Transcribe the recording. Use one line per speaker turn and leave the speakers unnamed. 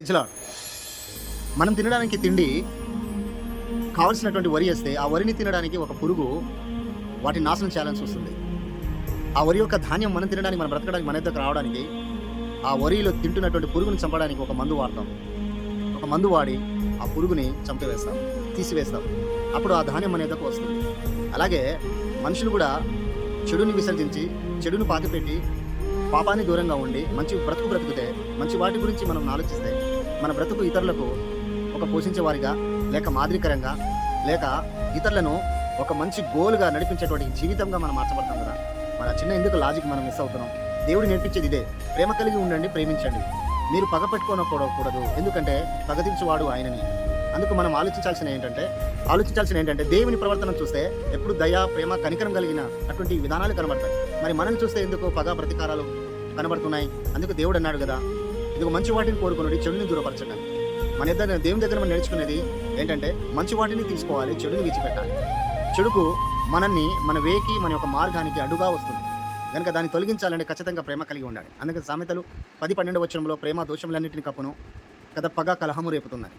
ఇట్లా మనం తినడానికి తిండి కావలసినటువంటి వరి వేస్తే ఆ వరిని తినడానికి ఒక పురుగు వాటిని నాశనం చేయాల్సి వస్తుంది. ఆ వరి యొక్క ధాన్యం మనం తినడానికి, మనం బ్రతకడానికి, మన దగ్గర రావడానికి ఆ వరిలో తింటున్నటువంటి పురుగుని చంపడానికి ఒక మందు వాడతాం. ఒక మందు వాడి ఆ పురుగుని చంపివేస్తాం, తీసివేస్తాం. అప్పుడు ఆ ధాన్యం మన దగ్గరకు వస్తుంది. అలాగే మనుషులు కూడా చెడుని విసర్జించి, చెడును పాతిపెట్టి, పాపాన్ని దూరంగా ఉండి మంచి బ్రతుకు బ్రతికితే, మంచి వాటి గురించి మనం ఆలోచిస్తే మన బ్రతుకు ఇతరులకు ఒక పోషించేవారిగా, లేక మాదిరికరంగా, లేక ఇతరులను ఒక మంచి గోల్గా నడిపించేటువంటి జీవితంగా మనం మార్చబడతాం కదా. మన చిన్న ఎందుకు లాజిక్ మనం మిస్ అవుతున్నాం. దేవుడు నేర్పించేది ఇదే, ప్రేమ కలిగి ఉండండి, ప్రేమించండి, మీరు పగ పెట్టుకోనకూడదు, ఎందుకంటే పగ తీర్చువాడు ఆయనని. అందుకు మనం ఆలోచించాల్సిన ఏంటంటే దేవుని ప్రవర్తన చూస్తే ఎప్పుడు దయ, ప్రేమ, కనికరం కలిగిన అటువంటి విధానాలు కనబడతాయి. మరి మనం చూస్తే ఎందుకు పగ, ప్రతీకారాలు కనబడుతున్నాయి? అందుకు దేవుడు అన్నాడు కదా, ఇది మంచి వాటిని కోరుకుని చెడుని దూరపరచండి. దేవుని దగ్గర మనం నేర్చుకునేది ఏంటంటే మంచి వాటిని తీసుకోవాలి, చెడుని విడిచిపెట్టాలి. చెడుకు మనల్ని మన వేకి, మన యొక్క మార్గానికి అడ్డుగా వస్తుంది కనుక దాన్ని తొలగించాలంటే ఖచ్చితంగా ప్రేమ కలిగి ఉండాలి. అందుకే సామెతలు 10:12 వచనంలో ప్రేమ దోషములన్నింటిని కప్పును కదా, పగ కలహము రేపుతున్నది.